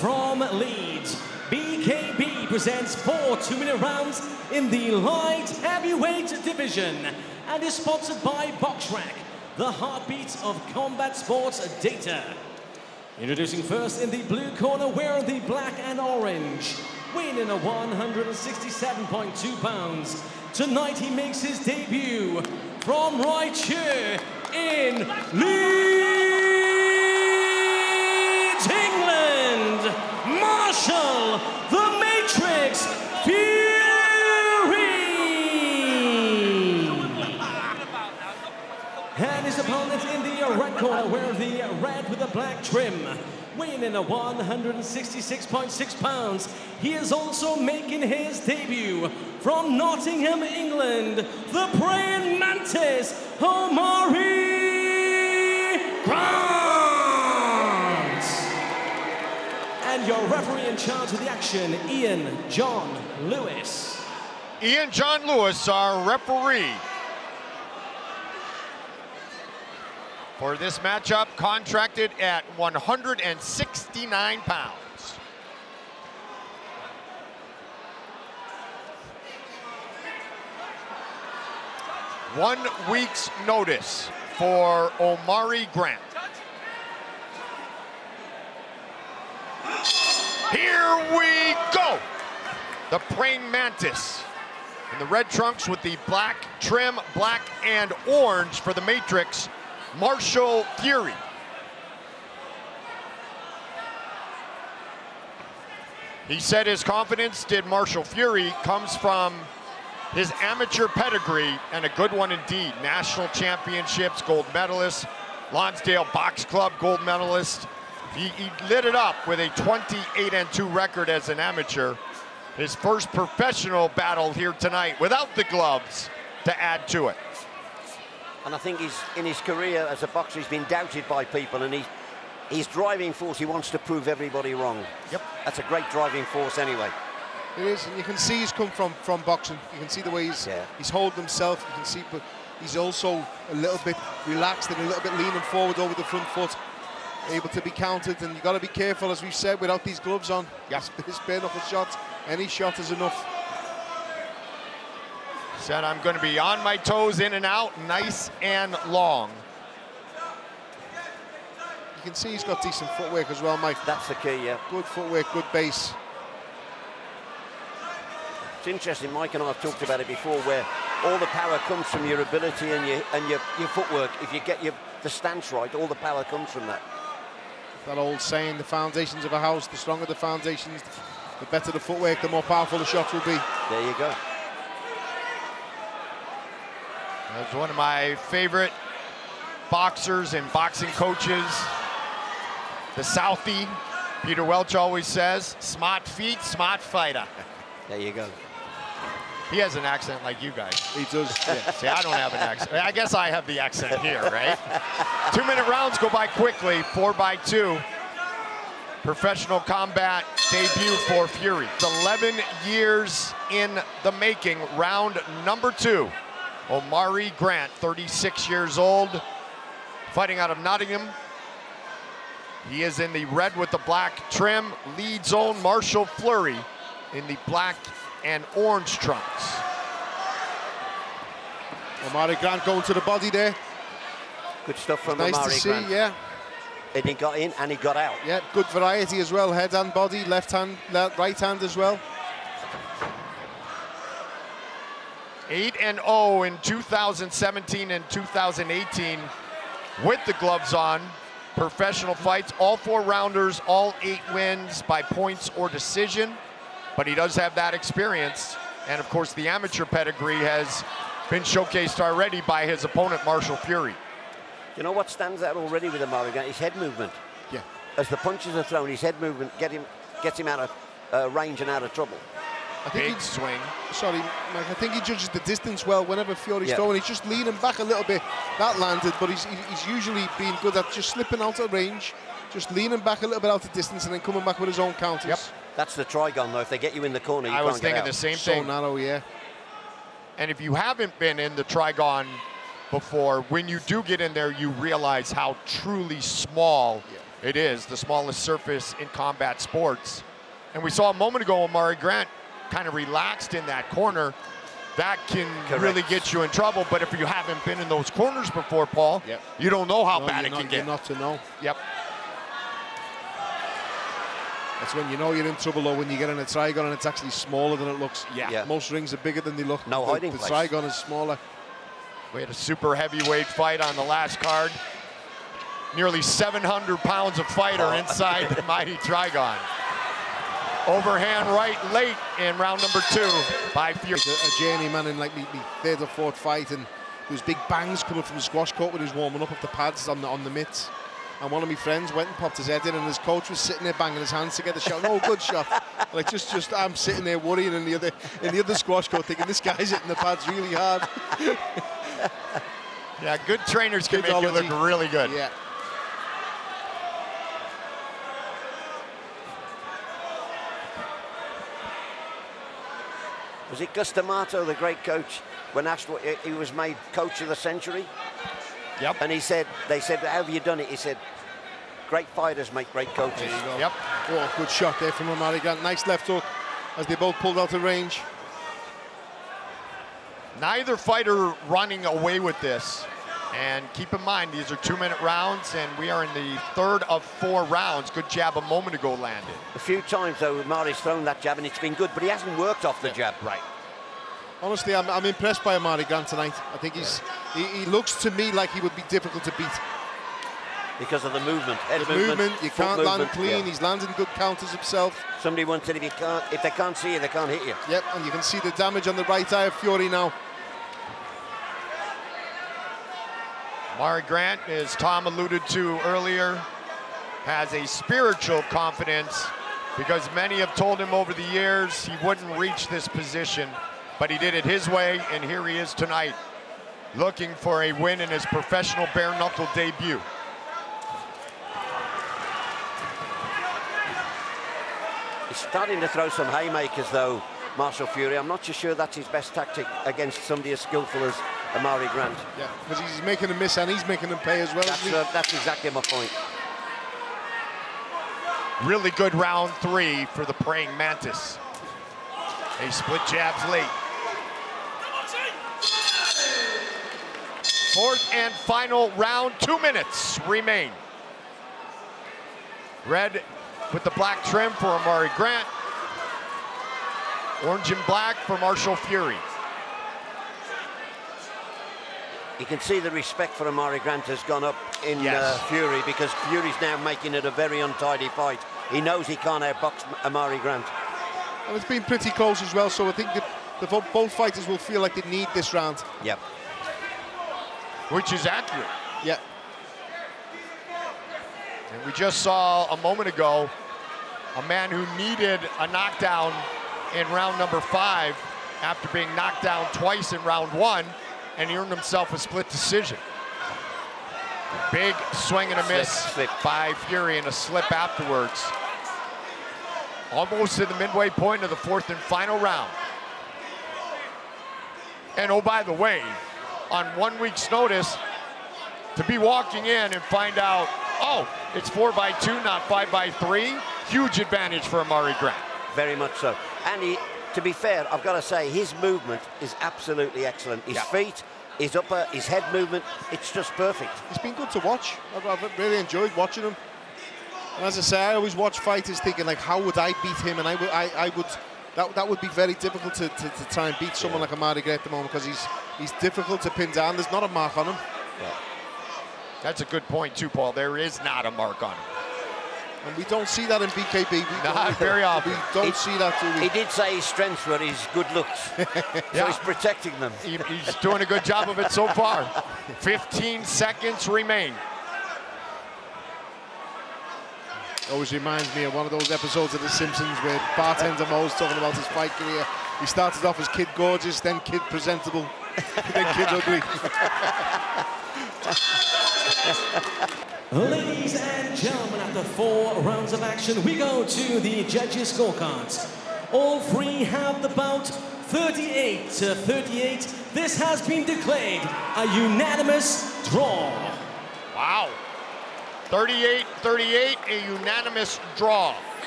from Leeds, BKB presents 4 2-minute rounds in the light heavyweight division and is sponsored by BoxRec, the heartbeat of combat sports data. Introducing first in the blue corner, wearing the black and orange, weighing in at 167.2 pounds. Tonight he makes his debut from right here in Leeds, England, Marshall, the Matrix, Furey. And his opponent in the red corner, wearing the red with the black trim, weighing in at 166.6 pounds. He is also making his debut from Nottingham, England, the praying mantis, Omari Grant. And your referee in charge of the action, Ian John Lewis. Ian John Lewis, our referee for this matchup, contracted at 169 pounds. One week's notice for Omari Grant. Here we go. The praying mantis in the red trunks with the black trim, black and orange for the Matrix, Marshall Furey. He said his confidence, did Marshall Furey, comes from his amateur pedigree, and a good one indeed. National championships, gold medalist, Lonsdale Box Club gold medalist. He lit it up with a 28-2 record as an amateur. His first professional battle here tonight without the gloves to add to it. And I think in his career as a boxer, he's been doubted by people, and he's driving force. He wants to prove everybody wrong. Yep. That's a great driving force anyway. It is, and you can see he's come from boxing. You can see the way he's holding himself. You can see, but he's also a little bit relaxed and a little bit leaning forward over the front foot, able to be countered. And you've got to be careful, as we've said, without these gloves on. Yes. His bare knuckle shots, any shot is enough. Said, I'm going to be on my toes, in and out, nice and long. You can see he's got decent footwork as well, Mike. That's the key, yeah. Good footwork, good base. It's interesting, Mike and I have talked about it before, where all the power comes from your ability and your footwork. If you get the stance right, all the power comes from that. That old saying, the foundations of a house, the stronger the foundations, the better the footwork, the more powerful the shots will be. There you go. That's one of my favorite boxers and boxing coaches, the Southie. Peter Welch always says, smart feet, smart fighter. There you go. He has an accent like you guys. He does. Yeah. See, I don't have an accent. I guess I have the accent here, right? 2-minute rounds go by quickly, 4x2. Professional combat debut for Furey. 11 years in the making, round number 2. Omari Grant, 36 years old, fighting out of Nottingham. He is in the red with the black trim. Leeds' own Marshall Furey in the black and orange trunks. Omari Grant going to the body there. Good stuff from Nice Omari to see, Grant. yeah. And he got in and he got out. Yeah, good variety as well. Head and body, left hand, right hand as well. 8-0 in 2017 and 2018 with the gloves on. Professional fights, all 4 rounders, all 8 wins by points or decision. But he does have that experience. And of course, the amateur pedigree has been showcased already by his opponent, Marshall Furey. You know what stands out already with Omari Grant? His head movement. Yeah. As the punches are thrown, his head movement gets him out of range and out of trouble. I think Big swing. Sorry, Mike, I think he judges the distance well whenever Furey's throwing. He's just leaning back a little bit. That landed, but he's usually been good at just slipping out of range, just leaning back a little bit out of distance and then coming back with his own counters. Yep. That's the Trigon, though. If they get you in the corner, you I can't was thinking get out. the same So thing. narrow, yeah. And if you haven't been in the Trigon before, when you do get in there, you realize how truly small It is the smallest surface in combat sports. And we saw a moment ago Omari Grant kind of relaxed in that corner. That can really get you in trouble. But if you haven't been in those corners before, Paul, you don't know how bad it can get. You're not to know. Yep. That's when you know you're in trouble, though, when you get in a Trigon and it's actually smaller than it looks. Yeah. Most rings are bigger than they look. No hiding The place. Trigon is smaller. We had a super heavyweight fight on the last card. Nearly 700 pounds of fighter inside the Mighty Trigon. Overhand right late in round number 2 by Furey. A journeyman in like the third or fourth fight, and there was big bangs coming from the squash court when he was warming up off the pads on the mitts. And one of my friends went and popped his head in, and his coach was sitting there banging his hands together, shouting, "Oh, good shot!" Like just I'm sitting there worrying in the other squash court, thinking this guy's hitting the pads really hard. Yeah, good trainers can make you look really good. Yeah. Was it Gus D'Amato, the great coach, when asked what he was made coach of the century? Yep. And they said, "How have you done it?" He said, "Great fighters make great coaches." There you go. Yep. Oh, good shot there from Omari Grant. Nice left hook as they both pulled out of range. Neither fighter running away with this. And keep in mind, these are 2-minute rounds, and we are in the 3rd of 4 rounds. Good jab a moment ago landed. A few times, though, Omari's thrown that jab, and it's been good, but he hasn't worked off the jab. Right. Honestly, I'm impressed by Omari Grant tonight. I think he looks to me like he would be difficult to beat. Because of the movement, head The movement, you foot can't land movement, clean. yeah. He's landing good counters himself. Somebody once said if they can't see you, they can't hit you. Yep, and you can see the damage on the right eye of Furey now. Omari Grant, as Tom alluded to earlier, has a spiritual confidence because many have told him over the years he wouldn't reach this position, but he did it his way, and here he is tonight, looking for a win in his professional bare knuckle debut. He's starting to throw some haymakers, though, Marshall Furey. I'm not so sure that's his best tactic against somebody as skillful as Omari Grant. Yeah, because he's making them miss and he's making them pay as well. That's exactly my point. Really good round 3 for the praying mantis. They split jabs late. 4th and final round, 2 minutes remain. Red with the black trim for Omari Grant. Orange and black for Marshall Furey. You can see the respect for Omari Grant has gone up in Furey, because Furey's now making it a very untidy fight. He knows he can't outbox Omari Grant. And it's been pretty close as well, so I think both fighters will feel like they need this round. Yep. Which is accurate. Yeah. And we just saw a moment ago a man who needed a knockdown in round number 5 after being knocked down twice in round 1, and he earned himself a split decision. Big swing and a miss by Furey, and a slip afterwards. Almost to the midway point of the 4th and final round. And oh, by the way, on 1 week's notice, to be walking in and find out, oh, it's 4x2, not 5x3, huge advantage for Omari Grant. Very much so. And he, to be fair, I've got to say, his movement is absolutely excellent. His feet, his upper, his head movement, it's just perfect. It's been good to watch. I've really enjoyed watching him. And as I say, I always watch fighters thinking, like, how would I beat him? And that would be very difficult to try and beat someone like Omari Grant at the moment, because he's difficult to pin down. There's not a mark on him. Yeah. That's a good point too, Paul. There is not a mark on him. And we don't see that in BKB. Not very often. We don't see that, do we? He did say his strengths were his good looks. So he's protecting them. He's doing a good job of it so far. 15 seconds remain. Always reminds me of one of those episodes of The Simpsons where bartender Moe's talking about his fight career. He started off as Kid Gorgeous, then Kid Presentable, then Kid Ugly. Ladies and gentlemen, after 4 rounds of action, we go to the judges' scorecards. All 3 have the bout 38-38. This has been declared a unanimous draw. Wow. 38-38, a unanimous draw.